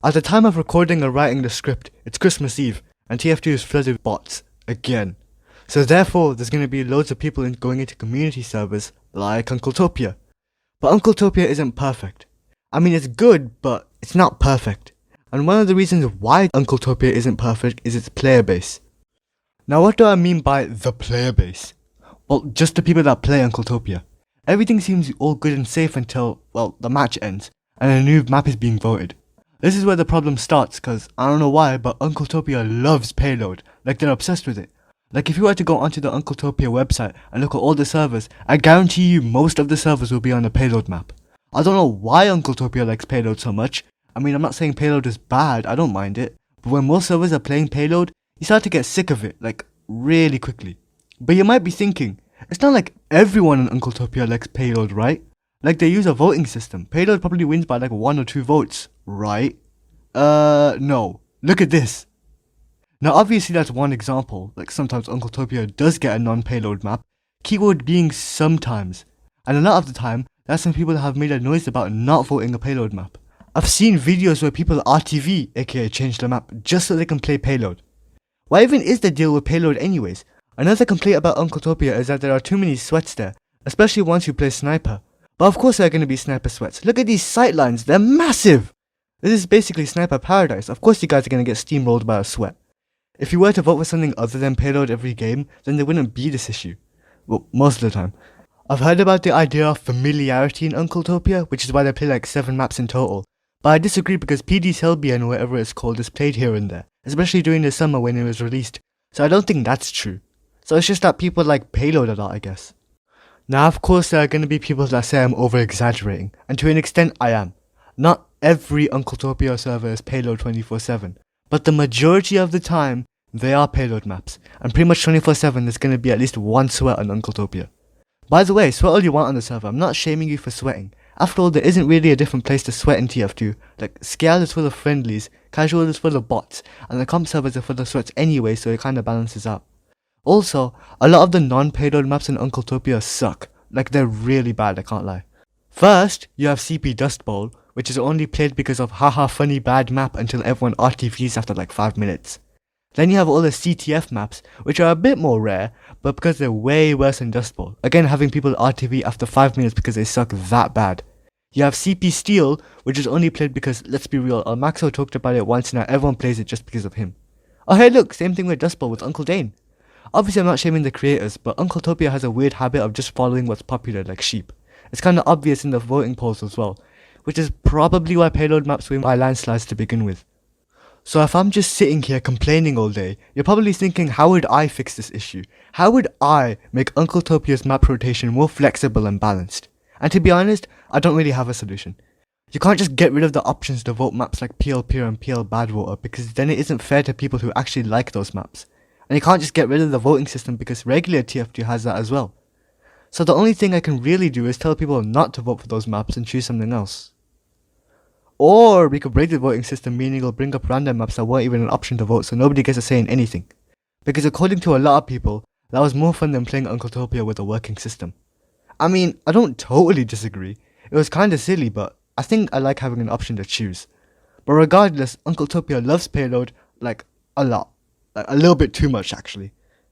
At the time of recording and writing the script, it's Christmas Eve, and TF2 is flooded with bots, again. So therefore, there's going to be loads of people going into community servers like Uncletopia. But Uncletopia isn't perfect. I mean, it's good, but it's not perfect. And one of the reasons why Uncletopia isn't perfect is its player base. Now what do I mean by the player base? Well, just the people that play Uncletopia. Everything seems all good and safe until, well, the match ends, and a new map is being voted. This is where the problem starts, cause I don't know why, but Uncletopia loves Payload, like they're obsessed with it. Like if you were to go onto the Uncletopia website and look at all the servers, I guarantee you most of the servers will be on the Payload map. I don't know why Uncletopia likes Payload so much. I mean, I'm not saying Payload is bad, I don't mind it, but when most servers are playing Payload, you start to get sick of it, like, really quickly. But you might be thinking, it's not like everyone in Uncletopia likes Payload, right? Like they use a voting system. Payload probably wins by like 1 or 2 votes, right? No. Look at this. Now obviously that's one example, like sometimes Uncletopia does get a non-payload map, keyword being sometimes. And a lot of the time, that's when people have made a noise about not voting a payload map. I've seen videos where people RTV, aka change the map, just so they can play Payload. What even is the deal with Payload anyways? Another complaint about Uncletopia is that there are too many sweats there, especially once you play Sniper. But of course there are going to be Sniper sweats. Look at these sightlines, they're massive! This is basically Sniper Paradise. Of course you guys are going to get steamrolled by a sweat. If you were to vote for something other than Payload every game, then there wouldn't be this issue. Well, most of the time. I've heard about the idea of familiarity in Uncletopia, which is why they play like 7 maps in total. But I disagree because PD Selbian or whatever it's called is played here and there, especially during the summer when it was released, so I don't think that's true. So it's just that people like Payload a lot, I guess. Now of course there are going to be people that say I'm over exaggerating, and to an extent I am. Not every Uncletopia server is Payload 24/7, but the majority of the time they are Payload maps, and pretty much 24/7 there's going to be at least one sweat on Uncletopia. By the way, sweat all you want on the server, I'm not shaming you for sweating. After all, there isn't really a different place to sweat in TF2, like Scale is full of friendlies, Casual is full of bots, and the comp servers are full of sweats anyway, so it kinda balances out. Also, a lot of the non-payload maps in Uncletopia suck, like they're really bad, I can't lie. First, you have CP Dust Bowl, which is only played because of haha funny bad map until everyone RTVs after like 5 minutes. Then you have all the CTF maps, which are a bit more rare, but because they're way worse than Dust Bowl. Again, having people RTV after 5 minutes because they suck that bad. You have CP Steel, which is only played because, let's be real, Almaxo talked about it once and now everyone plays it just because of him. Oh hey look, same thing with Dust Bowl with Uncle Dane. Obviously I'm not shaming the creators, but Uncletopia has a weird habit of just following what's popular like sheep. It's kinda obvious in the voting polls as well, which is probably why payload maps win by landslides to begin with. So if I'm just sitting here complaining all day, you're probably thinking, how would I fix this issue? How would I make Unkletopia's map rotation more flexible and balanced? And to be honest, I don't really have a solution. You can't just get rid of the options to vote maps like PL Pure and PL Badwater, because then it isn't fair to people who actually like those maps. And you can't just get rid of the voting system because regular TF2 has that as well. So the only thing I can really do is tell people not to vote for those maps and choose something else. Or we could break the voting system, meaning it'll bring up random maps that weren't even an option to vote, so nobody gets a say in anything. Because according to a lot of people, that was more fun than playing Uncletopia with a working system. I mean, I don't totally disagree. It was kinda silly, but I think I like having an option to choose. But regardless, Uncletopia loves Payload, like, a lot. Like, a little bit too much, actually.